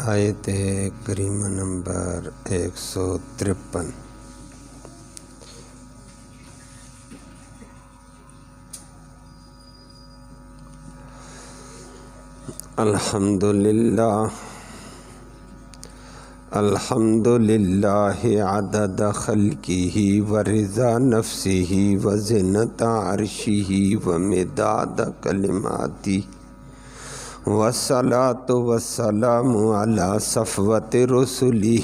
آیت کریمہ نمبر 153۔ الحمدللہ عدد خلقہ ورضا نفسہ وزنۃ عرشہ ومداد کلماتہ والصلاۃ والسلام علی صفوۃ رسلہ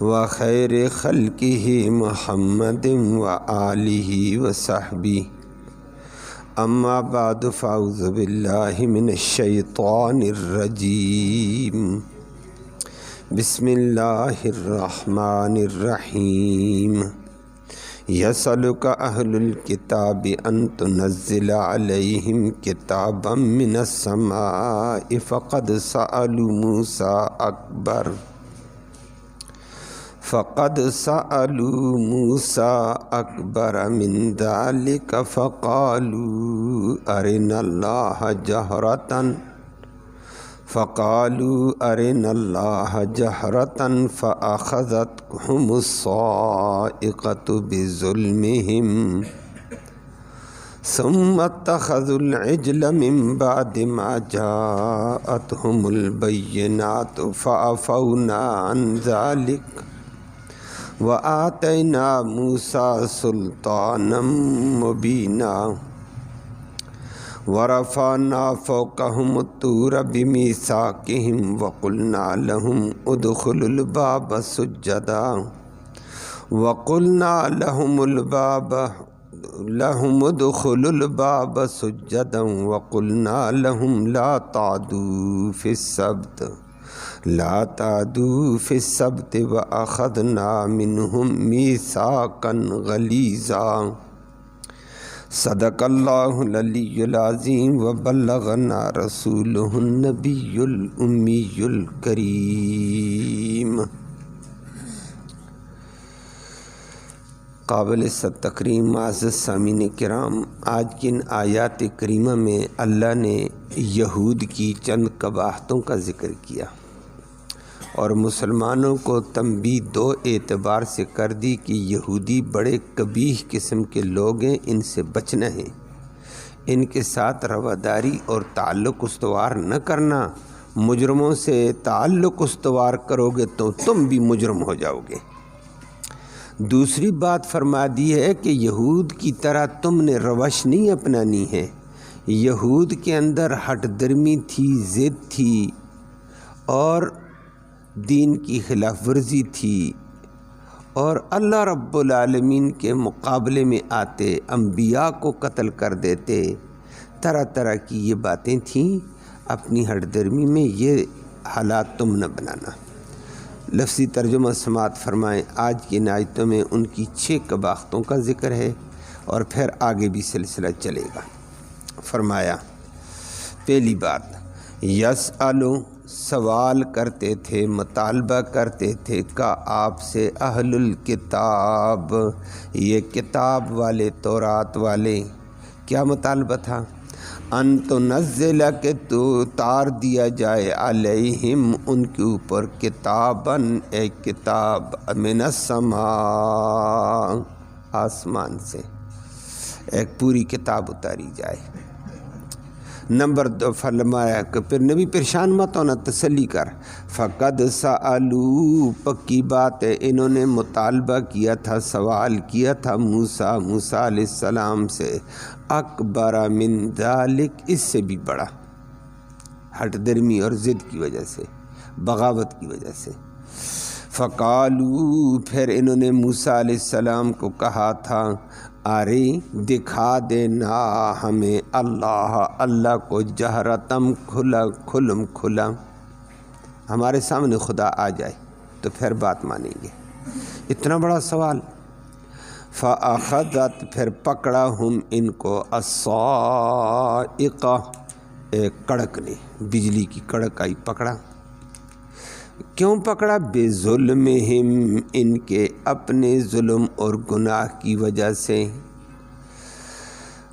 وخیر خلقہ محمد وآلہ وصحبہ۔ اما بعد فاعوذ باللہ من الشیطان الرجیم، بسم اللہ الرحمن الرحیم۔ یسألک اہل الکتاب ان تنزل علیہم کتابا من السماء فقد سألوا موسیٰ اکبر من ذلک فقالوا ارنا اللہ جہرۃ فأخذتهم الصاعقۃ بظلمہم ثم اتخذوا العجل من بعد ما جاءتهم البینات فعفونا عن ذلک وآتینا موسیٰ سلطانا مبینا ورفعنا فوقهم الطور بمیثاقہم وقلنا لهم ادخلوا الباب سجدا وقلنا لهم لا تعدوا في السبت وأخذنا منهم ميثاقا غليظا۔ صدق اللہ العلی العظیم وبلغنا رسولہ النبی الامی الکریم۔ قابل تکریم معزز سامعین کرام، آج کی ان آیات کریمہ میں اللہ نے یہود کی چند قباحتوں کا ذکر کیا اور مسلمانوں کو تنبیہ دو اعتبار سے کر دی کہ یہودی بڑے قبیح قسم کے لوگ ہیں، ان سے بچنا ہے، ان کے ساتھ رواداری اور تعلق استوار نہ کرنا۔ مجرموں سے تعلق استوار کرو گے تو تم بھی مجرم ہو جاؤ گے۔ دوسری بات فرما دی ہے کہ یہود کی طرح تم نے روش نہیں اپنانی ہے۔ یہود کے اندر ہٹ درمی تھی، ضد تھی اور دین کی خلاف ورزی تھی، اور اللہ رب العالمین کے مقابلے میں آتے انبیاء کو قتل کر دیتے، طرح طرح کی یہ باتیں تھیں۔ اپنی ہٹ درمی میں یہ حالات تم نہ بنانا۔ لفظی ترجمہ سماعت فرمائیں۔ آج کی آیتوں میں ان کی 6 قباحتوں کا ذکر ہے اور پھر آگے بھی سلسلہ چلے گا۔ فرمایا، پہلی بات، یسألو، سوال کرتے تھے، مطالبہ کرتے تھے کہ آپ سے اہل الکتاب، یہ کتاب والے، تورات والے، کیا مطالبہ تھا؟ ان تنزل، کہ تو اتار دیا جائے، علیہم، ان کے اوپر، کتاباً، ایک کتاب، من السماء، آسمان سے ایک پوری کتاب اتاری جائے۔ نمبر 2 فرمایا کہ پھر نبی پریشان مت ہونا، تسلی کر۔ فقد سألوا، پکی بات ہے انہوں نے مطالبہ کیا تھا، سوال کیا تھا موسیٰ علیہ السلام سے، اکبر من ذالک، اس سے بھی بڑا، ہٹ درمی اور ضد کی وجہ سے، بغاوت کی وجہ سے۔ فقالوا، پھر انہوں نے موسیٰ علیہ السلام کو کہا تھا، ارے دکھا دینا ہمیں اللہ کو، جہرتم، کھلا ہمارے سامنے خدا آ جائے تو پھر بات مانیں گے۔ اتنا بڑا سوال۔ فأخذت، پھر پکڑا ہم ان کو، الصاعقہ، ایک کڑک نے، بجلی کی کڑک آئی، پکڑا۔ کیوں پکڑا؟ بظلمہم، ان کے اپنے ظلم اور گناہ کی وجہ سے۔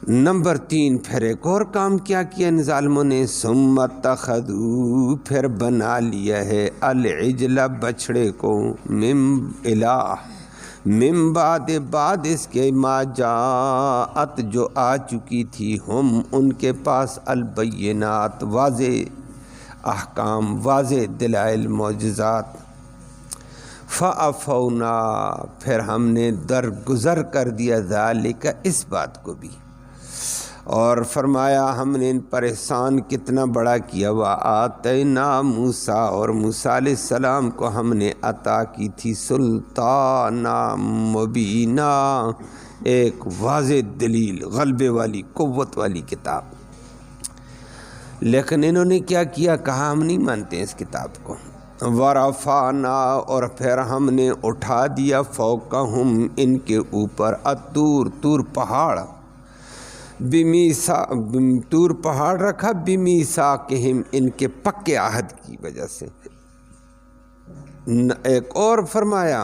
نمبر 3، پھر ایک اور کام کیا ان ظالموں نے، ثم اتخذوا، پھر بنا لیا ہے، العجل، بچھڑے کو، من بعد اس کے، ما جاءت، جو آ چکی تھی، ہم ان کے پاس، البینات، واضح احکام، واضح دلائل، معجزات، فعفونا، پھر ہم نے درگزر کر دیا، ذالک، اس بات کو بھی، اور فرمایا ہم نے ان پر احسان کتنا بڑا کیا، وآتینا موسیٰ، اور موسیٰ علیہ السلام کو ہم نے عطا کی تھی، سلطانا مبینہ، ایک واضح دلیل، غلبے والی، قوت والی کتاب۔ لیکن انہوں نے کیا کیا، کہا ہم نہیں مانتے اس کتاب کو، ورفعنا، اور پھر ہم نے اٹھا دیا، فوقہم، ان کے اوپر، الطور، طور پہاڑ، طور پہاڑ رکھا، بمیثاقہم، ان کے پکے عہد کی وجہ سے۔ ایک اور فرمایا،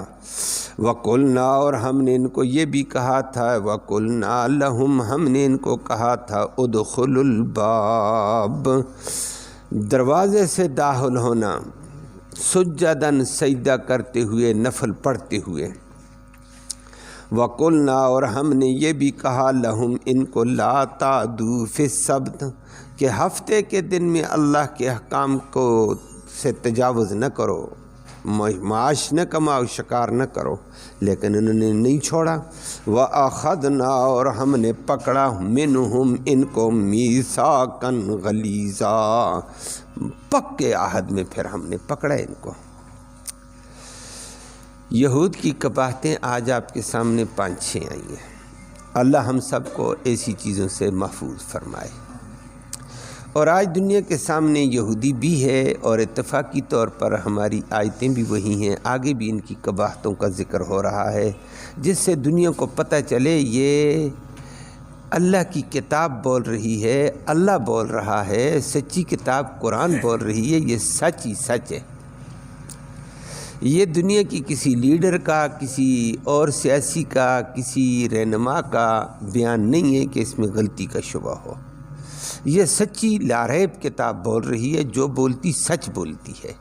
وَقُلْنَا، اور ہم نے ان کو یہ بھی کہا تھا، وَقُلْنَا لَهُمْ، ہم نے ان کو کہا تھا، ادخلوا الباب، دروازے سے داخل ہونا، سجداً، سجدہ کرتے ہوئے، نفل پڑھتے ہوئے، وَقُلْنَا، اور ہم نے یہ بھی کہا، لَهُمْ، ان کو، لَا تَعْدُوا فِي السَّبْتِ، کہ ہفتے کے دن میں اللہ کے احکام کو سے تجاوز نہ کرو، معاش نہ کماؤ، شکار نہ کرو، لیکن انہوں نے نہیں چھوڑا، وَأَخَذْنَا، اور ہم نے پکڑا، مِنْهُمْ، ان کو، مِيثَاقًا غَلِيظًا، پکے عہد میں پھر ہم نے پکڑا ان کو۔ یہود کی قباحتیں آج آپ کے سامنے 5-6 آئی ہیں، اللہ ہم سب کو ایسی چیزوں سے محفوظ فرمائے۔ اور آج دنیا کے سامنے یہودی بھی ہے، اور اتفاقی طور پر ہماری آیتیں بھی وہی ہیں، آگے بھی ان کی قباحتوں کا ذکر ہو رہا ہے، جس سے دنیا کو پتہ چلے یہ اللہ کی کتاب بول رہی ہے، اللہ بول رہا ہے، سچی کتاب قرآن بول رہی ہے، یہ سچ ہی سچ ہے۔ یہ دنیا کی کسی لیڈر کا، کسی اور سیاسی کا، کسی رہنما کا بیان نہیں ہے کہ اس میں غلطی کا شبہ ہو، یہ سچی لاریب کتاب بول رہی ہے، جو بولتی سچ بولتی ہے۔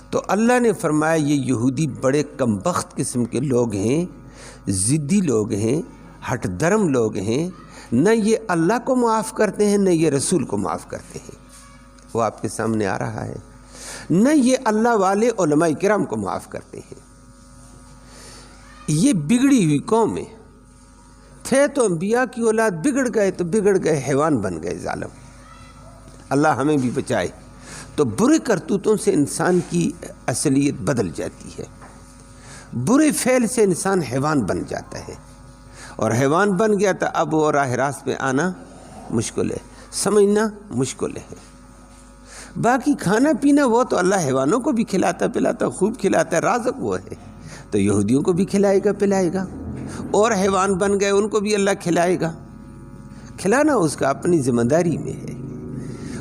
تو اللہ نے فرمایا یہ یہودی بڑے کمبخت قسم کے لوگ ہیں، ضدی لوگ ہیں، ہٹ درم لوگ ہیں، نہ یہ اللہ کو معاف کرتے ہیں، نہ یہ رسول کو معاف کرتے ہیں، وہ آپ کے سامنے آ رہا ہے، نہ یہ اللہ والے علماء کرام کو معاف کرتے ہیں۔ یہ بگڑی ہوئی قوم ہے، تھے تو انبیاء کی اولاد، بگڑ گئے تو بگڑ گئے، حیوان بن گئے ظالم، اللہ ہمیں بھی بچائے۔ تو برے کرتوتوں سے انسان کی اصلیت بدل جاتی ہے، برے فعل سے انسان حیوان بن جاتا ہے، اور حیوان بن گیا تو اب وہ راہ راست پہ آنا مشکل ہے، سمجھنا مشکل ہے۔ باقی کھانا پینا وہ تو اللہ حیوانوں کو بھی کھلاتا پلاتا، خوب کھلاتا ہے، رازق وہ ہے، تو یہودیوں کو بھی کھلائے گا پلائے گا، اور حیوان بن گئے ان کو بھی اللہ کھلائے گا۔ کھلانا اس کا اپنی ذمہ داری میں ہے،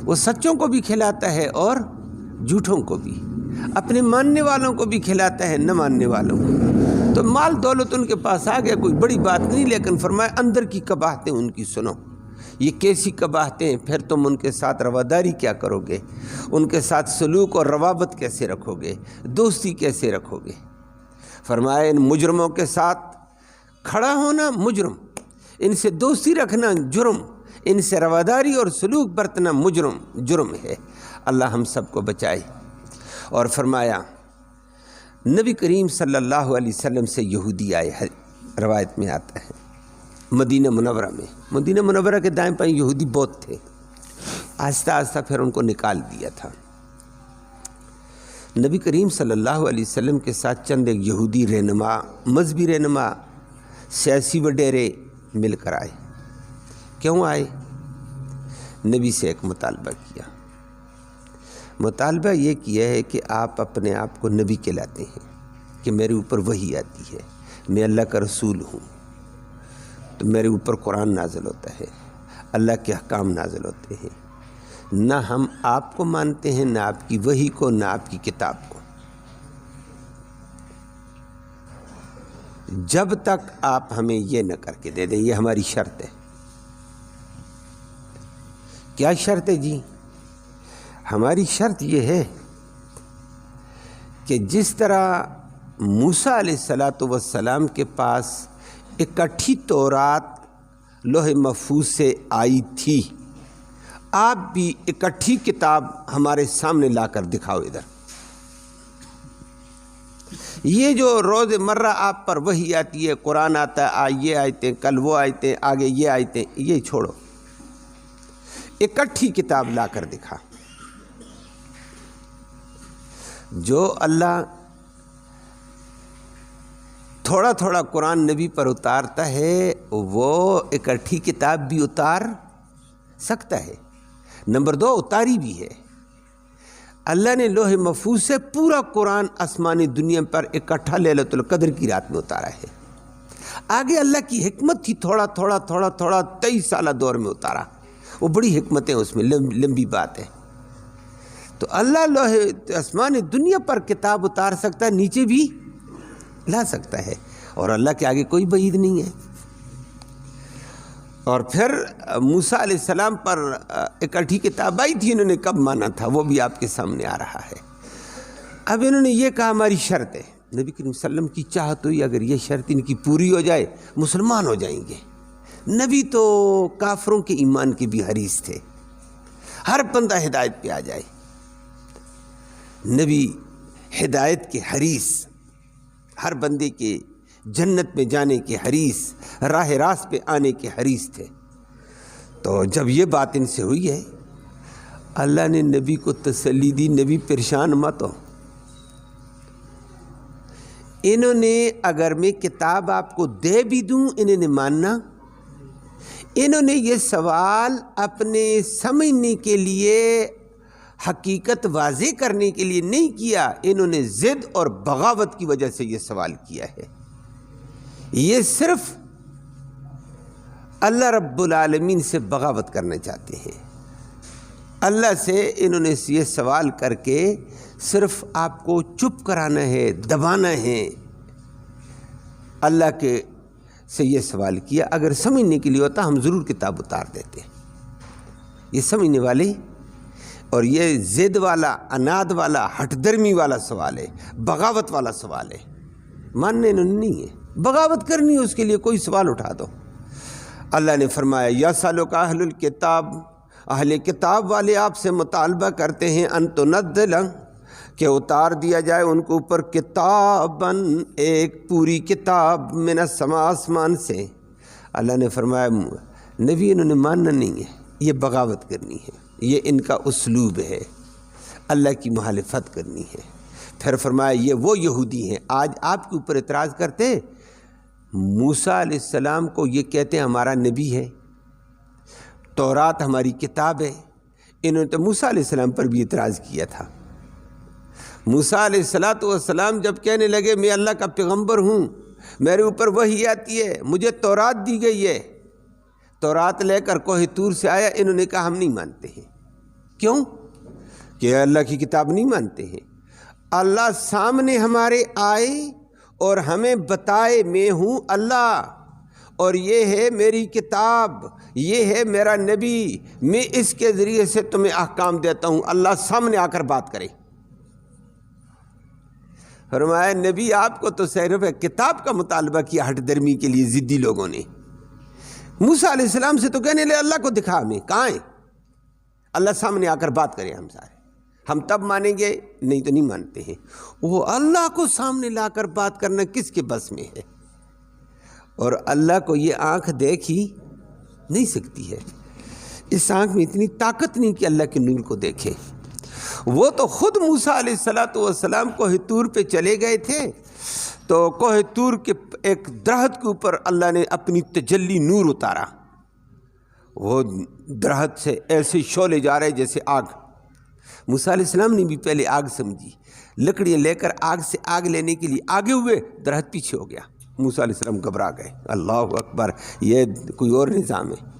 وہ سچوں کو بھی کھلاتا ہے اور جھوٹوں کو بھی، اپنے ماننے والوں کو بھی کھلاتا ہے، نہ ماننے والوں کو۔ تو مال دولت ان کے پاس آ گیا، کوئی بڑی بات نہیں، لیکن فرمایا اندر کی قباحتیں ان کی سنو، یہ کیسی قباحتیں ہیں، پھر تم ان کے ساتھ رواداری کیا کرو گے، ان کے ساتھ سلوک اور روابط کیسے رکھو گے، دوستی کیسے رکھو گے۔ فرمایا ان مجرموں کے ساتھ کھڑا ہونا مجرم، ان سے دوستی رکھنا جرم، ان سے رواداری اور سلوک برتنا جرم ہے۔ اللہ ہم سب کو بچائے۔ اور فرمایا نبی کریم صلی اللہ علیہ وسلم سے یہودی آئے، روایت میں آتا ہے، مدینہ منورہ میں، مدینہ منورہ کے دائیں بائیں یہودی بہت تھے، آہستہ آہستہ پھر ان کو نکال دیا تھا۔ نبی کریم صلی اللہ علیہ وسلم کے ساتھ چند ایک یہودی رہنما، مذہبی رہنما، سیاسی وڈیرے مل کر آئے۔ کیوں آئے؟ نبی سے ایک مطالبہ کیا، مطالبہ یہ کیا ہے کہ آپ اپنے آپ کو نبی کہلاتے ہیں، کہ میرے اوپر وحی آتی ہے، میں اللہ کا رسول ہوں، تو میرے اوپر قرآن نازل ہوتا ہے، اللہ کے احکام نازل ہوتے ہیں، نہ ہم آپ کو مانتے ہیں، نہ آپ کی وحی کو، نہ آپ کی کتاب کو، جب تک آپ ہمیں یہ نہ کر کے دے دیں، یہ ہماری شرط ہے۔ کیا شرط ہے جی؟ ہماری شرط یہ ہے کہ جس طرح موسیٰ علیہ السلام کے پاس اکٹھی تورات لوح محفوظ سے آئی تھی، آپ بھی اکٹھی کتاب ہمارے سامنے لا کر دکھاؤ ادھر۔ یہ جو روز مرہ آپ پر وحی آتی ہے، قرآن آتا ہے، آج یہ آیتیں، کل وہ آیتیں، آگے یہ آیتیں، یہ چھوڑو، اکٹھی کتاب لا کر دکھا۔ جو اللہ تھوڑا تھوڑا قرآن نبی پر اتارتا ہے وہ اکٹھی کتاب بھی اتار سکتا ہے۔ نمبر 2، اتاری بھی ہے۔ اللہ نے لوح محفوظ سے پورا قرآن آسمانی دنیا پر اکٹھا لیلۃ القدر کی رات میں اتارا ہے۔ آگے اللہ کی حکمت تھی، تھوڑا تھوڑا تھوڑا تھوڑا 23 سالہ دور میں اتارا۔ وہ بڑی حکمتیں اس میں، لمبی بات ہے۔ تو اللہ لوح آسمانی دنیا پر کتاب اتار سکتا ہے، نیچے بھی لا سکتا ہے، اور اللہ کے آگے کوئی بعید نہیں ہے۔ اور پھر موسیٰ علیہ السلام پر اکٹھی کتاب آئی تھی، انہوں نے کب مانا تھا وہ بھی آپ کے سامنے آ رہا ہے۔ اب انہوں نے یہ کہا ہماری شرط ہے، نبی کریم صلی اللہ علیہ وسلم کی چاہت ہوئی اگر یہ شرط ان کی پوری ہو جائے مسلمان ہو جائیں گے۔ نبی تو کافروں کے ایمان کے بھی حریص تھے، ہر بندہ ہدایت پہ آ جائے، نبی ہدایت کے حریص، ہر بندے کے جنت میں جانے کے حریص، راہ راست پہ آنے کے حریص تھے۔ تو جب یہ بات ان سے ہوئی ہے، اللہ نے نبی کو تسلی دی، نبی پریشان مت ہو۔ انہوں نے اگر میں کتاب آپ کو دے بھی دوں انہوں نے ماننا، انہوں نے یہ سوال اپنے سمجھنے کے لیے، حقیقت واضح کرنے کے لیے نہیں کیا، انہوں نے ضد اور بغاوت کی وجہ سے یہ سوال کیا ہے۔ یہ صرف اللہ رب العالمین سے بغاوت کرنا چاہتے ہیں۔ اللہ سے انہوں نے یہ سوال کر کے صرف آپ کو چپ کرانا ہے، دبانا ہے۔ اللہ کے سے یہ سوال کیا، اگر سمجھنے کے لیے ہوتا ہم ضرور کتاب اتار دیتے۔ یہ سمجھنے والے اور یہ ضد والا، اناد والا، ہٹ درمی والا سوال ہے، بغاوت والا سوال ہے، ماننے انہوں نے نہیں ہے، بغاوت کرنی ہے، اس کے لیے کوئی سوال اٹھا دو۔ اللہ نے فرمایا یسألک اہل الکتاب، اہل کتاب والے آپ سے مطالبہ کرتے ہیں ان تنزل، کہ اتار دیا جائے ان کے اوپر کتاباً، ایک پوری کتاب، من السماء، آسمان سے۔ اللہ نے فرمایا نبی انہوں نے ماننا نہیں ہے، یہ بغاوت کرنی ہے، یہ ان کا اسلوب ہے، اللہ کی مخالفت کرنی ہے۔ پھر فرمایا یہ وہ یہودی ہیں آج آپ کے اوپر اعتراض کرتے ہیں، موسیٰ علیہ السلام کو یہ کہتے ہیں ہمارا نبی ہے، تورات ہماری کتاب ہے۔ انہوں نے تو موسیٰ علیہ السلام پر بھی اعتراض کیا تھا۔ موسیٰ علیہ السلام جب کہنے لگے میں اللہ کا پیغمبر ہوں، میرے اوپر وحی آتی ہے، مجھے تورات دی گئی ہے، تورات لے کر کوہ طور سے آیا، انہوں نے کہا ہم نہیں مانتے ہیں۔ کیوں؟ کہ اللہ کی کتاب نہیں مانتے ہیں۔ اللہ سامنے ہمارے آئے اور ہمیں بتائے میں ہوں اللہ، اور یہ ہے میری کتاب، یہ ہے میرا نبی، میں اس کے ذریعے سے تمہیں احکام دیتا ہوں۔ اللہ سامنے آ کر بات کرے۔ فرمایا نبی آپ کو تو صرف کتاب کا مطالبہ کیا ہٹ درمی کے لیے ضدی لوگوں نے۔ موسیٰ علیہ السلام سے تو کہنے لے اللہ کو دکھا، ہمیں کہاں ہے، اللہ سامنے آ کر بات کرے، ہم سارے ہم تب مانیں گے، نہیں تو نہیں مانتے ہیں۔ وہ اللہ کو سامنے لا کر بات کرنا کس کے بس میں ہے؟ اور اللہ کو یہ آنکھ دیکھ ہی نہیں سکتی ہے، اس آنکھ میں اتنی طاقت نہیں کہ اللہ کے نور کو دیکھے۔ وہ تو خود موسیٰ علیہ السلام کوہ طور پہ چلے گئے تھے، تو کوہ طور کے ایک درخت کے اوپر اللہ نے اپنی تجلی نور اتارا، وہ درخت سے ایسے شعلے جا رہے جیسے آگ۔ موسیٰ علیہ السلام نے بھی پہلے آگ سمجھی، لکڑیاں لے کر آگ سے آگ لینے کے لیے آگے ہوئے، درخت پیچھے ہو گیا، موسیٰ علیہ السلام گھبرا گئے۔ اللہ اکبر، یہ کوئی اور نظام ہے۔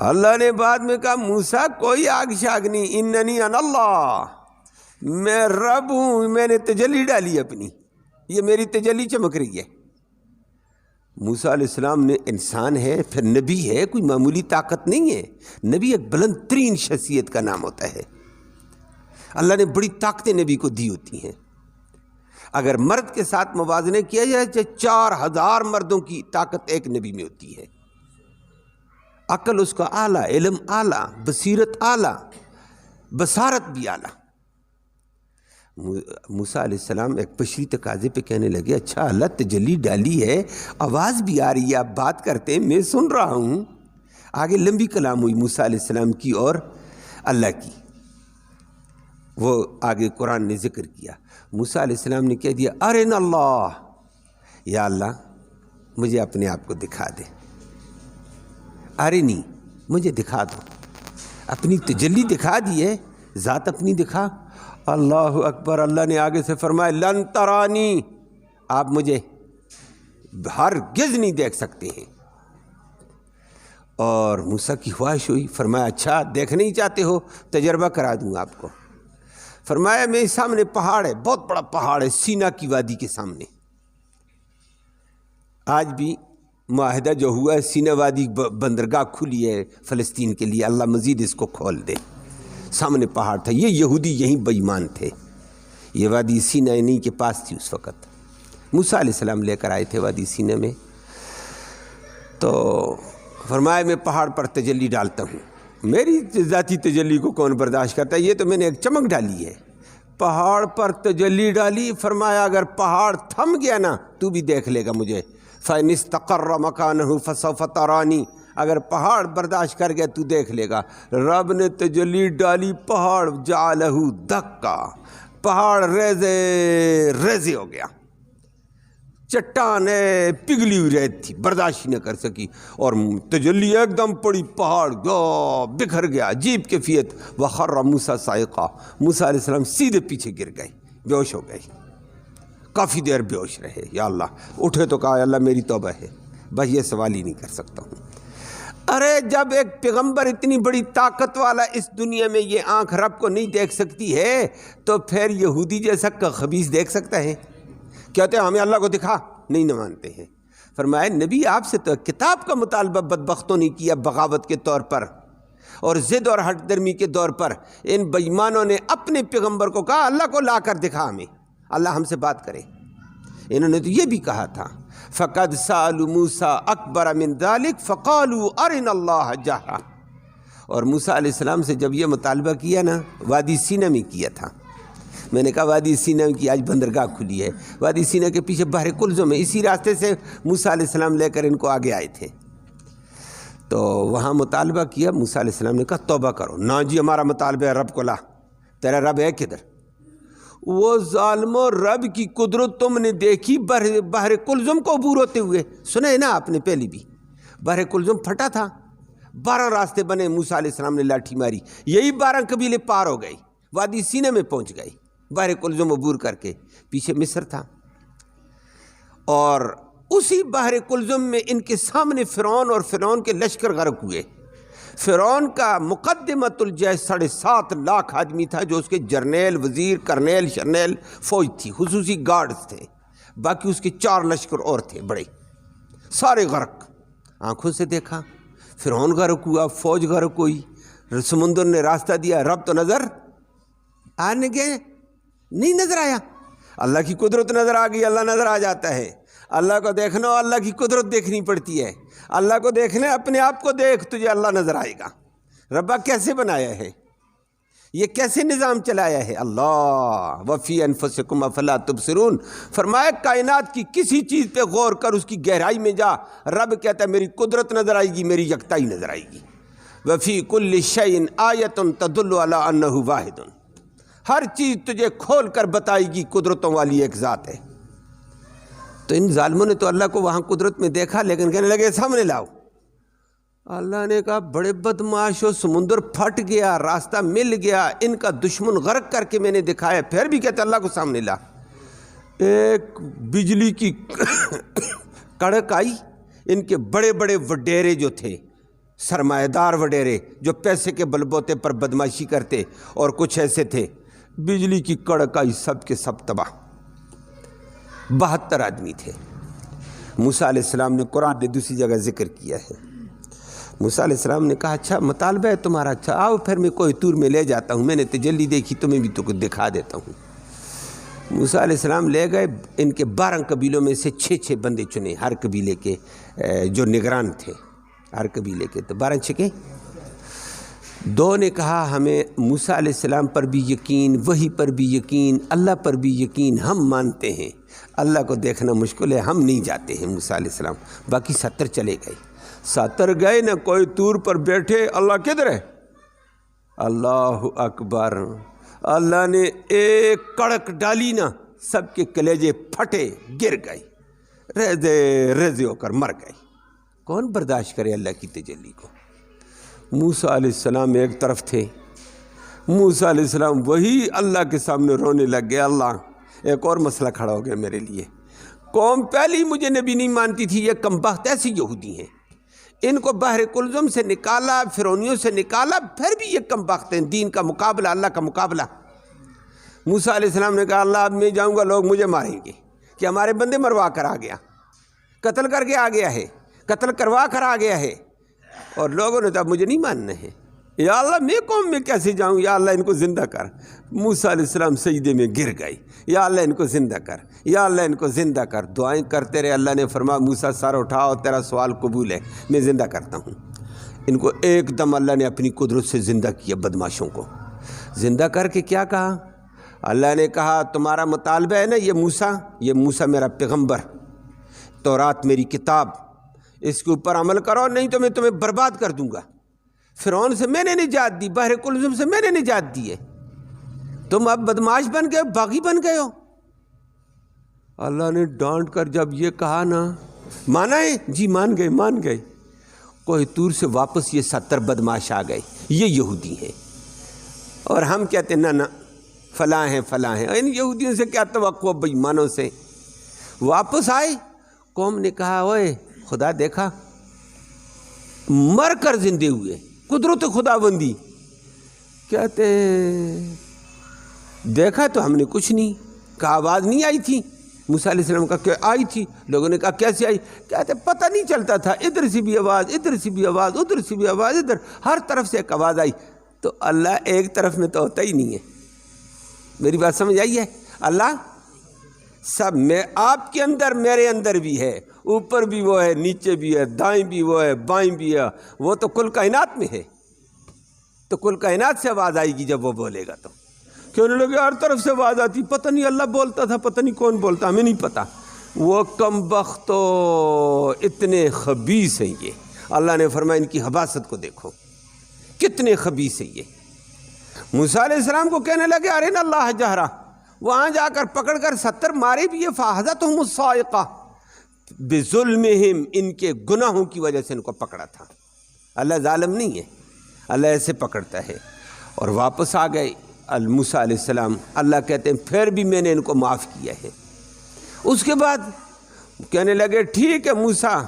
اللہ نے بعد میں کہا موسیٰ کوئی آگ شاگ نہیں، اننی انا اللہ، میں رب ہوں، میں نے تجلی ڈالی اپنی، یہ میری تجلی چمک رہی ہے۔ موسیٰ علیہ السلام نے انسان ہے، پھر نبی ہے، کوئی معمولی طاقت نہیں ہے۔ نبی ایک بلند ترین شخصیت کا نام ہوتا ہے۔ اللہ نے بڑی طاقتیں نبی کو دی ہوتی ہیں۔ اگر مرد کے ساتھ موازنہ کیا جائے تو 4000 مردوں کی طاقت ایک نبی میں ہوتی ہے۔ عقل اس کا اعلیٰ، علم اعلیٰ، بصیرت اعلیٰ، بصارت بھی اعلیٰ۔ موسیٰ علیہ السلام ایک بشری تقاضے پہ کہنے لگے، اچھا اللہ تجلی ڈالی ہے، آواز بھی آ رہی ہے، آپ بات کرتے ہیں، میں سن رہا ہوں۔ آگے لمبی کلام ہوئی موسیٰ علیہ السلام کی اور اللہ کی، وہ آگے قرآن نے ذکر کیا۔ موسیٰ علیہ السلام نے کہہ دیا، ارنا اللہ، یا اللہ مجھے اپنے آپ کو دکھا دے، ارنی، مجھے دکھا دو، اپنی تجلی دکھا دی ہے، ذات اپنی دکھا۔ اللہ اکبر، اللہ نے آگے سے فرمایا، لن ترانی، آپ مجھے ہرگز نہیں دیکھ سکتے ہیں۔ اور موسیٰ کی خواہش ہوئی، فرمایا اچھا دیکھنا ہی چاہتے ہو، تجربہ کرا دوں آپ کو۔ فرمایا میرے سامنے پہاڑ ہے، بہت بڑا پہاڑ ہے، سینا کی وادی کے سامنے۔ آج بھی معاہدہ جو ہوا ہے، سینا وادی بندرگاہ کھلی ہے فلسطین کے لیے، اللہ مزید اس کو کھول دے۔ سامنے پہاڑ تھا، یہ یہودی یہیں بے ایمان تھے، یہ وادی سینا انہی کے پاس تھی اس وقت۔ موسیٰ علیہ السلام لے کر آئے تھے وادی سینا میں، تو فرمایا میں پہاڑ پر تجلی ڈالتا ہوں۔ میری ذاتی تجلی کو کون برداشت کرتا ہے، یہ تو میں نے ایک چمک ڈالی ہے، پہاڑ پر تجلی ڈالی۔ فرمایا اگر پہاڑ تھم گیا نا تو بھی دیکھ لے گا مجھے، فَإِنِ اسْتَقَرَّ مَكَانَهُ فَسَوْفَ تَرَانِي، اگر پہاڑ برداشت کر گیا تو دیکھ لے گا۔ رب نے تجلی ڈالی، پہاڑ جعلہ دکا، پہاڑ ریزے ریزے ہو گیا، چٹان پگھلی ہوئی ریت تھی، برداشت نہ کر سکی، اور تجلی ایک دم پڑی، پہاڑ بکھر گیا، عجیب کیفیت۔ وَخَرَّ مُوسَىٰ صَعِقًا، موسیٰ علیہ السلام سیدھے پیچھے گر گئے، بے ہوش ہو گئے، کافی دیر بے ہوش رہے۔ یا اللہ، اٹھے تو کہا اللہ میری توبہ ہے، بس یہ سوال ہی نہیں کر سکتا ہوں۔ ارے جب ایک پیغمبر اتنی بڑی طاقت والا اس دنیا میں یہ آنکھ رب کو نہیں دیکھ سکتی ہے، تو پھر یہودی جیسا خبیث دیکھ سکتا ہے؟ کہتے ہیں ہمیں اللہ کو دکھا، نہیں مانتے ہیں۔ فرمایا نبی آپ سے تو کتاب کا مطالبہ بدبختوں نے کیا بغاوت کے طور پر اور ضد اور ہٹ درمی کے طور پر۔ ان بے ایمانوں نے اپنے پیغمبر کو کہا اللہ کو لا کر دکھا ہمیں، اللہ ہم سے بات کرے۔ انہوں نے تو یہ بھی کہا تھا، فَقَدْ سَأَلُوا مُوسَىٰ أَكْبَرَ مِنْ ذَلِكَ فَقَالُوا أَرِنَا اللَّهَ جَهْرًا۔ اور موسیٰ علیہ السلام سے جب یہ مطالبہ کیا نا، وادی سینا میں کیا تھا۔ میں نے کہا وادی سینا کی آج بندرگاہ کھلی ہے، وادی سینا کے پیچھے بحر کلزم ہے، اسی راستے سے موسیٰ علیہ السلام لے کر ان کو آگے آئے تھے۔ تو وہاں مطالبہ کیا، موسیٰ علیہ السلام نے کہا توبہ کرو۔ نا جی ہمارا مطالبہ ہے رب کو لا، تیرا رب ہے کدھر؟ وہ ظالموں، رب کی قدرت تم نے دیکھی بحر کلزم کو عبور ہوتے ہوئے؟ سنا ہے نا آپ نے پہلی بھی، بحر کلزم پھٹا تھا، 12 راستے بنے، موسیٰ علیہ السلام نے لاٹھی ماری، یہی 12 قبیلے پار ہو گئی، وادی سینے میں پہنچ گئی، بحر کلزم عبور کر کے۔ پیچھے مصر تھا، اور اسی بحر کلزم میں ان کے سامنے فرعون اور فرعون کے لشکر غرق ہوئے۔ فرعون کا مقدمۃ الجیش 7.5 لاکھ آدمی تھا، جو اس کے جرنیل، وزیر، کرنیل، شرنیل فوج تھی، خصوصی گارڈز تھے، باقی اس کے 4 لشکر اور تھے بڑے، سارے غرق۔ آنکھوں سے دیکھا، فرعون غرق ہوا، فوج غرق ہوئی، سمندر نے راستہ دیا، رب تو نظر آنے گئے، نہیں نظر آیا۔ اللہ کی قدرت نظر آ گئی، اللہ نظر آ جاتا ہے۔ اللہ کو دیکھنا ہو اللہ کی قدرت دیکھنی پڑتی ہے، اللہ کو دیکھنا ہے اپنے آپ کو دیکھ، تجھے اللہ نظر آئے گا۔ ربا کیسے بنایا ہے، یہ کیسے نظام چلایا ہے؟ اللہ وفی انفسکم افلا تبصرون، فرمایا کائنات کی کسی چیز پہ غور کر، اس کی گہرائی میں جا، رب کہتا ہے میری قدرت نظر آئے گی، میری یکتائی نظر آئے گی۔ وفی کل شیء آیۃ تدل علی انہ واحد، ہر چیز تجھے کھول کر بتائے گی قدرتوں والی ایک ذات ہے۔ تو ان ظالموں نے تو اللہ کو وہاں قدرت میں دیکھا، لیکن کہنے لگے سامنے لاؤ۔ اللہ نے کہا بڑے بدماش ہو، سمندر پھٹ گیا، راستہ مل گیا، ان کا دشمن غرق کر کے میں نے دکھایا، پھر بھی کہتے اللہ کو سامنے لا۔ ایک بجلی کی کڑک آئی، ان کے بڑے بڑے وڈیرے جو تھے، سرمایہ دار وڈیرے جو پیسے کے بلبوتے پر بدماشی کرتے، اور کچھ ایسے تھے، بجلی کی کڑک آئی، سب کے سب تباہ، 72 آدمی تھے۔ موسیٰ علیہ السلام نے قرآن نے دوسری جگہ ذکر کیا ہے۔ موسیٰ علیہ السلام نے کہا اچھا مطالبہ ہے تمہارا، اچھا آؤ پھر میں کوہ طور میں لے جاتا ہوں، میں نے تجلی دیکھی تمہیں بھی تو کچھ دکھا دیتا ہوں۔ موسیٰ علیہ السلام لے گئے، ان کے 12 قبیلوں میں سے 6 بندے چنے، ہر قبیلے کے جو نگران تھے، ہر قبیلے کے، تو 12 چھکے۔ 2 نے کہا ہمیں موسیٰ علیہ السلام پر بھی یقین، وحی پر بھی یقین، اللہ پر بھی یقین، ہم مانتے ہیں، اللہ کو دیکھنا مشکل ہے، ہم نہیں جاتے ہیں موسیٰ علیہ السلام۔ باقی 70 چلے گئے، 70 گئے نہ کوئی طور پر بیٹھے، اللہ کدھر ہے؟ اللہ اکبر، اللہ نے ایک کڑک ڈالی نا، سب کے کلیجے پھٹے، گر گئے، ریزے ہو کر مر گئے۔ کون برداشت کرے اللہ کی تجلی کو؟ موسیٰ علیہ السلام ایک طرف تھے، موسیٰ علیہ السلام وہی اللہ کے سامنے رونے لگ گئے، اللہ ایک اور مسئلہ کھڑا ہو گیا میرے لیے، قوم پہلی مجھے نبی نہیں مانتی تھی، یہ کمبخت ایسی یہودی ہیں، ان کو بحر کلزم سے نکالا، فرعونیوں سے نکالا، پھر بھی یہ کمبخت ہیں، دین کا مقابلہ، اللہ کا مقابلہ۔ موسیٰ علیہ السلام نے کہا اللہ اب میں جاؤں گا لوگ مجھے ماریں گے کہ ہمارے بندے مروا کر آ گیا، قتل کر کے آ گیا ہے، قتل کروا کر آ گیا ہے، اور لوگوں نے کہا مجھے نہیں ماننا ہے، یا اللہ میں قوم میں کیسے جاؤں، یا اللہ ان کو زندہ کر۔ موسیٰ علیہ السلام سجدے میں گر گئے، یا اللہ ان کو زندہ کر، یا اللہ ان کو زندہ کر، دعائیں کرتے رہے۔ اللہ نے فرمایا موسیٰ سر اٹھاؤ، تیرا سوال قبول ہے، میں زندہ کرتا ہوں۔ ان کو ایک دم اللہ نے اپنی قدرت سے زندہ کیا، بدماشوں کو زندہ کر کے کیا کہا؟ اللہ نے کہا تمہارا مطالبہ ہے نا یہ موسیٰ میرا پیغمبر، تورات میری کتاب، اس کے اوپر عمل کرو نہیں تو میں تمہیں برباد کر دوں گا۔ فرعون سے میں نے نجات دی، بحر کلزم سے میں نے نجات دی ہے، تم اب بدماش بن گئے، باغی بن گئے ہو۔ اللہ نے ڈانٹ کر جب یہ کہا نا، مانا ہے جی مان گئے۔ کوہ طور سے واپس یہ 70 بدماش آ گئے، یہ یہودی ہیں، اور ہم کہتے ہیں نہ فلاں ہیں، ان یہودیوں سے کیا توقع بے ایمانوں سے۔ واپس آئے، قوم نے کہا اوئے خدا دیکھا، مر کر زندے ہوئے، قدرت خدا بندی، کہتے ہیں دیکھا تو ہم نے کچھ نہیں کہا، آواز نہیں آئی تھی؟ موسیٰ علیہ السلام کا کہ آئی تھی، لوگوں نے کہا کیسے آئی؟ کہتے پتہ نہیں چلتا تھا، ادھر سے بھی آواز، ادھر سے بھی آواز، ادھر سے بھی آواز، ادھر ہر طرف سے ایک آواز آئی۔ تو اللہ ایک طرف میں تو ہوتا ہی نہیں ہے، میری بات سمجھ آئی ہے؟ اللہ سب میں، آپ کے اندر میرے اندر بھی ہے، اوپر بھی وہ ہے، نیچے بھی ہے، دائیں بھی وہ ہے، بائیں بھی ہے، وہ تو کل کائنات میں ہے، تو کل کائنات سے آواز آئے گی جب وہ بولے گا تو۔ کہنے لگے ہر طرف سے آواز آتی، پتہ نہیں اللہ بولتا تھا، پتہ نہیں کون بولتا، ہمیں نہیں پتہ۔ وہ کم بختو اتنے خبیث ہیں یہ، اللہ نے فرمایا ان کی حباست کو دیکھو کتنے خبیث ہیں یہ۔ موسیٰ علیہ السلام کو کہنے لگے ارنا اللہ جہرا، وہاں جا کر پکڑ کر 70 مارے بھی، یہ فاحذتہم الصاعقہ، بظلمہم، ان کے گناہوں کی وجہ سے ان کو پکڑا تھا۔ اللہ ظالم نہیں ہے، اللہ ایسے پکڑتا ہے۔ اور واپس آ گئے موسیٰ علیہ السلام، اللہ کہتے ہیں پھر بھی میں نے ان کو معاف کیا ہے۔ اس کے بعد کہنے لگے ٹھیک ہے موسیٰ،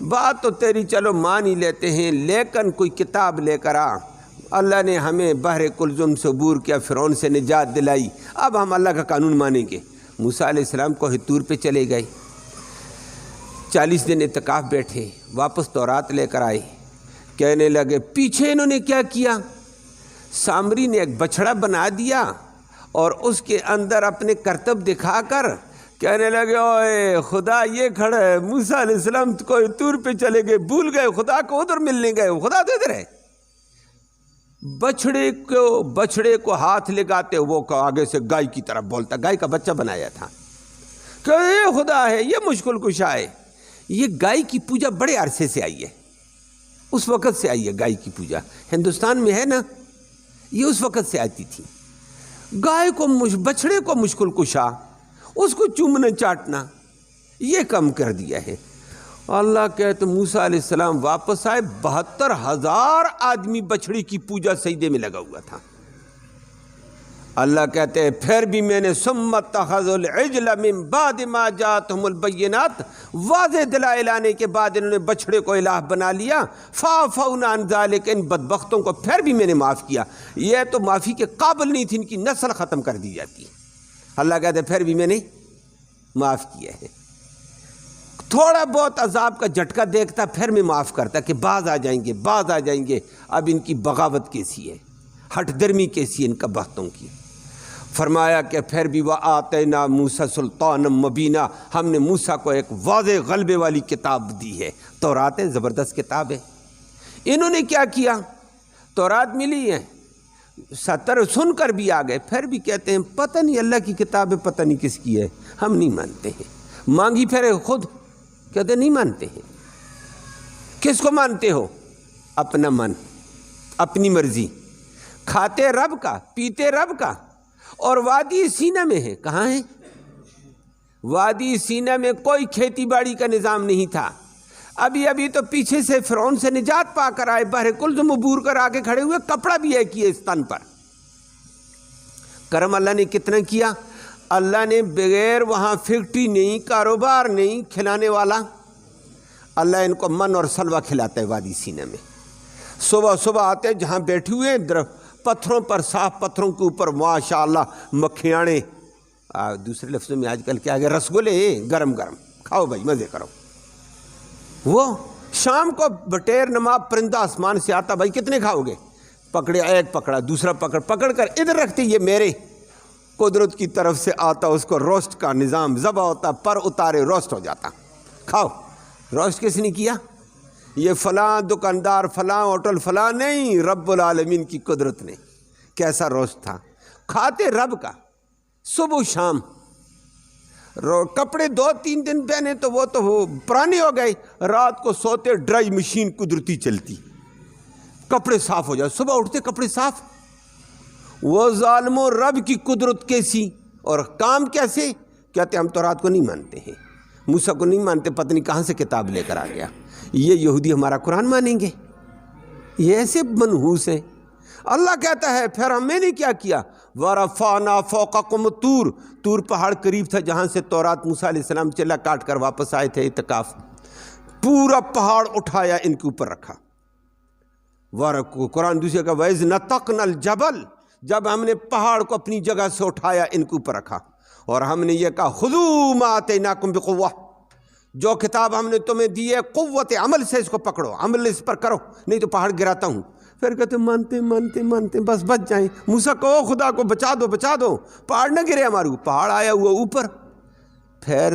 بات تو تیری چلو مان ہی لیتے ہیں، لیکن کوئی کتاب لے کر آ، اللہ نے ہمیں بحر کلزم سے عبور کیا، فرعون سے نجات دلائی، اب ہم اللہ کا قانون مانیں گے۔ موسیٰ علیہ السلام کوہ طور پہ چلے گئے، 40 دن اعتکاف بیٹھے، واپس تورات لے کر آئے۔ کہنے لگے پیچھے انہوں نے کیا کیا، سامری نے ایک بچھڑا بنا دیا اور اس کے اندر اپنے کرتب دکھا کر کہنے لگے اوئے خدا یہ کھڑا ہے۔ موسیٰ علیہ السلام کوہ طور پہ چلے گئے، بھول گئے خدا کو، ادھر ملنے گئے، خدا تو ادھر ہے۔ بچھڑے کو ہاتھ لگاتے، وہ آگے سے گائے کی طرف بولتا، گائے کا بچہ بنایا تھا، کہ یہ خدا ہے، یہ مشکل کشا ہے۔ یہ گائے کی پوجا بڑے عرصے سے آئی ہے، اس وقت سے آئی ہے گائے کی پوجا، ہندوستان میں ہے نا، یہ اس وقت سے آتی تھی۔ گائے کو، بچھڑے کو مشکل کشا، اس کو چومنا چاٹنا، یہ کم کر دیا ہے۔ اللہ کہتے موسیٰ علیہ السلام واپس آئے، 72,000 آدمی بچھڑی کی پوجا سجدے میں لگا ہوا تھا۔ اللہ کہتے ہیں پھر بھی میں نے ثم اتخذوا العجل من بعد ما جاءتهم البینات، واضح دلائل آنے کے بعد انہوں نے بچھڑے کو الہ بنا لیا۔ فعفونا عن ذلک، ان بدبختوں کو پھر بھی میں نے معاف کیا، یہ تو معافی کے قابل نہیں تھی، ان کی نسل ختم کر دی جاتی۔ اللہ کہتے ہیں پھر بھی میں نے معاف کیا ہے۔ تھوڑا بہت عذاب کا جھٹکا دیکھتا پھر میں معاف کرتا کہ باز آ جائیں گے، باز آ جائیں گے۔ اب ان کی بغاوت کیسی ہے، ہٹ درمی کیسی ہے ان کباہتوں کی۔ فرمایا کہ پھر بھی وَآتَيْنَا مُوسَىٰ سُلْطَانًا مُبِينًا، ہم نے موسیٰ کو ایک واضح غلبے والی کتاب دی ہے۔ تورات ہے، زبردست کتاب ہے۔ انہوں نے کیا کیا؟ تورات ملی ہے، 70 سن کر بھی آ گئے، پھر بھی کہتے ہیں پتہ نہیں اللہ کی کتاب ہے، پتہ نہیں کس کی ہے، ہم نہیں مانتے ہیں۔ مانگی پھر خود کہتے نہیں مانتے ہیں۔ کس کو مانتے ہو؟ اپنا من، اپنی مرضی، کھاتے رب کا، پیتے رب کا، اور وادی سینہ میں ہے۔ کہاں ہے؟ وادی سینہ میں کوئی کھیتی باڑی کا نظام نہیں تھا۔ ابھی تو پیچھے سے فرعون سے نجات پا کر آئے، بحر کلزم عبور کر آگے کھڑے ہوئے، کپڑا بھی ہے کیے اس تن پر۔ کرم اللہ نے کتنا کیا؟ اللہ نے بغیر وہاں فیکٹری نہیں، کاروبار نہیں، کھلانے والا اللہ ان کو من اور سلوہ کھلاتا ہے وادی سینہ میں۔ صبح صبح آتے جہاں بیٹھے ہوئے پتھروں پر، صاف پتھروں کے اوپر ماشاءاللہ مکھیانے، دوسرے لفظوں میں آج کل کیا آگے، رسگلے گرم گرم، کھاؤ بھائی مزے کرو۔ وہ شام کو بٹیر نما پرندہ آسمان سے آتا، بھائی کتنے کھاؤ گے؟ پکڑے، ایک پکڑا، دوسرا پکڑ کر ادھر رکھتے، یہ میرے، قدرت کی طرف سے آتا، اس کو روسٹ کا نظام، ذبح ہوتا، پر اتارے روسٹ ہو جاتا، کھاؤ۔ روسٹ کس نے کیا؟ یہ فلاں دکاندار، فلاں ہوٹل، فلاں نہیں، رب العالمین کی قدرت نے۔ کیسا روسٹ تھا، کھاتے رب کا، صبح شام۔ کپڑے 2-3 دن پہنے تو وہ پرانے ہو گئے، رات کو سوتے ڈرائی مشین قدرتی چلتی، کپڑے صاف ہو جائے، صبح اٹھتے کپڑے صاف۔ وہ ظالموں، رب کی قدرت کیسی اور کام کیسے؟ کہتے ہم تو رات کو نہیں مانتے ہیں، موسیٰ کو نہیں مانتے، پتہ نہیں کہاں سے کتاب لے کر آ گیا۔ یہ یہودی ہمارا قرآن مانیں گے؟ یہ ایسے منحوس ہیں۔ اللہ کہتا ہے پھر ہم نے کیا کیا؟ وَرَفَعْنَا فَوْقَكُمُ الطُّورَ، طور پہاڑ قریب تھا جہاں سے تورات موسیٰ علیہ السلام چلا کاٹ کر واپس آئے تھے اعتکاف، پورا پہاڑ اٹھایا ان کے اوپر رکھا۔ قرآن دوسرے کا وَإِذْ نَتَقْنَا الْجَبَلَ، جب ہم نے پہاڑ کو اپنی جگہ سے اٹھایا ان کے اوپر رکھا، اور ہم نے یہ کہا خُذُوا مَا آتَيْنَاكُمْ بِقُوَّةٍ، جو کتاب ہم نے تمہیں دی ہے قوت عمل سے اس کو پکڑو، عمل اس پر کرو، نہیں تو پہاڑ گراتا ہوں۔ پھر کہتے مانتے بس بچ جائیں۔ موسیٰ کہو خدا کو بچا دو، پہاڑ نہ گرے ہمارے، پہاڑ آیا ہوا اوپر۔ پھر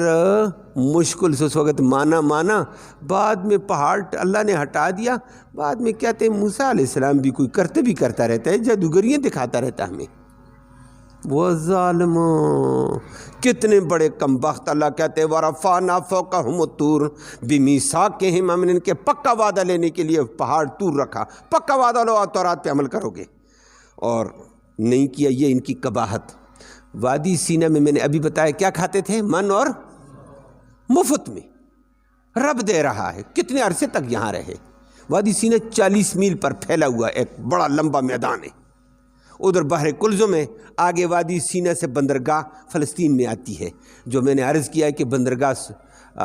مشکل سے اس وقت مانا، بعد میں پہاڑ اللہ نے ہٹا دیا۔ بعد میں کہتے ہیں موسیٰ علیہ السلام بھی کوئی کرتا رہتا ہے، جادوگریاں دکھاتا رہتا ہمیں۔ وہ ظالموں، کتنے بڑے کمبخت۔ اللہ کہتے ہیں وَرَفَعْنَا فَوْقَهُمُ الطُّورَ بِمِيثَاقِهِمْ، ہم نے ان کے پکا وعدہ لینے کے لیے پہاڑ طور رکھا، پکا وعدہ لو تورات پہ عمل کرو گے، اور نہیں کیا۔ یہ ان کی قباحت۔ وادی سینہ میں نے ابھی بتایا کیا کھاتے تھے؟ من اور مفت میں رب دے رہا ہے۔ کتنے عرصے تک یہاں رہے؟ وادی سینہ 40 میل پر پھیلا ہوا ایک بڑا لمبا میدان ہے۔ ادھر بحر کلزم میں آگے وادی سینہ سے بندرگاہ فلسطین میں آتی ہے، جو میں نے عرض کیا ہے کہ بندرگاہ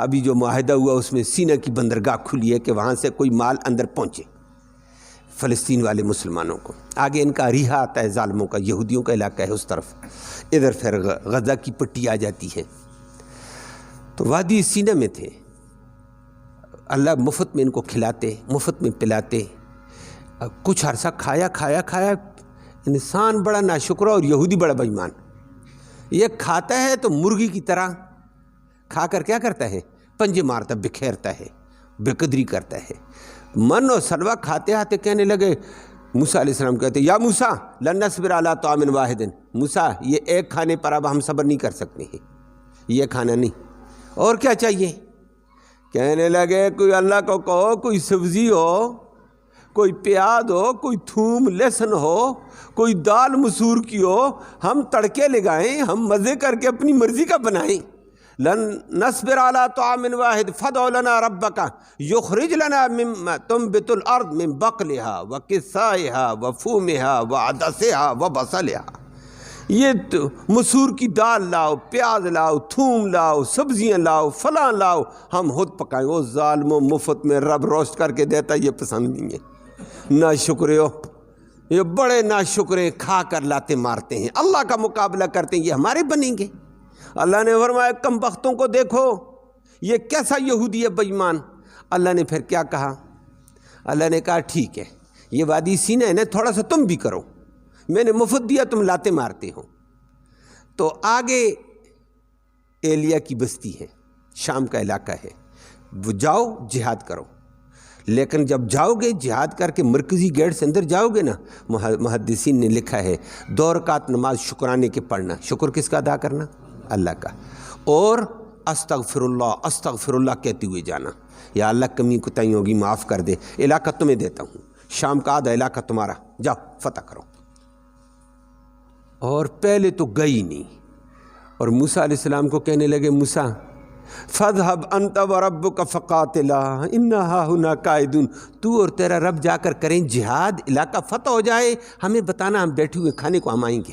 ابھی جو معاہدہ ہوا اس میں سینہ کی بندرگاہ کھلی ہے کہ وہاں سے کوئی مال اندر پہنچے فلسطین والے مسلمانوں کو۔ آگے ان کا ریحہ آتا ہے، ظالموں کا، یہودیوں کا علاقہ ہے اس طرف، ادھر پھر غزہ کی پٹی آ جاتی ہے۔ تو وادی سینہ میں تھے، اللہ مفت میں ان کو کھلاتے، مفت میں پلاتے۔ کچھ عرصہ کھایا، انسان بڑا ناشکر اور یہودی بڑا بے ایمان۔ یہ کھاتا ہے تو مرغی کی طرح کھا کر کیا کرتا ہے؟ پنجے مارتا، بکھیرتا ہے، بے قدری کرتا ہے۔ من اور سلوہ کھاتے کہنے لگے، موسیٰ علیہ السلام کہتے یا موسیٰ لن نصبر علی طعام واحد، موسیٰ یہ ایک کھانے پر اب ہم صبر نہیں کر سکتے ہیں، یہ کھانا نہیں، اور کیا چاہیے؟ کہنے لگے کوئی اللہ کو کہو کوئی سبزی ہو، کوئی پیاز ہو، کوئی تھوم لہسن ہو، کوئی دال مسور کی ہو، ہم تڑکے لگائیں، ہم مزے کر کے اپنی مرضی کا بنائیں۔ لن نصبر علی طعام واحد فادع لنا ربک یخرج لنا مما تنبت الارض من بقلها وقثائها وفومها وعدسها وبصلها، یہ مسور کی دال لاؤ، پیاز لاؤ، تھوم لاؤ، سبزیاں لاؤ، فلاں لاؤ، ہم خود پکائیں۔ وہ ظالموں، مفت میں رب روسٹ کر کے دیتا، یہ پسند نہیں ہے۔ ناشکرے ہو، یہ بڑے ناشکرے، کھا کر لاتے مارتے ہیں، اللہ کا مقابلہ کرتے ہیں، یہ ہمارے بنیں گے۔ اللہ نے فرمایا کم بختوں کو دیکھو، یہ کیسا یہودی ہے بے ایمان؟ اللہ نے پھر کیا کہا؟ اللہ نے کہا ٹھیک ہے، یہ وادی سینہ ہے نا، تھوڑا سا تم بھی کرو، میں نے مفت دیا، تم لاتے مارتے ہو۔ تو آگے ایلیا کی بستی ہے، شام کا علاقہ ہے، وہ جاؤ جہاد کرو، لیکن جب جاؤ گے جہاد کر کے مرکزی گیٹ سے اندر جاؤ گے نا، محدثین نے لکھا ہے 2 رکعت نماز شکرانے کے پڑھنا۔ شکر کس کا ادا کرنا؟ اللہ کا۔ اور استغفر اللہ کہتے ہوئے جانا، یا اللہ کمی کوتاہی ہوگی معاف کر دے، علاقہ تمہیں دیتا ہوں، شام کا آدھا علاقہ تمہارا، جاؤ فتح کرو۔ اور پہلے تو گئی نہیں، اور موسیٰ علیہ السلام کو کہنے لگے موسیٰ فَاذْهَبْ أَنْتَ وَرَبُّكَ فَقَاتِلَا إِنَّا هَاهُنَا قَاعِدُونَ، تو اور تیرا رب جا کر کریں جہاد، علاقہ فتح ہو جائے، ہمیں بتانا، ہم بیٹھے ہوئے کھانے کو ہم آئیں گے۔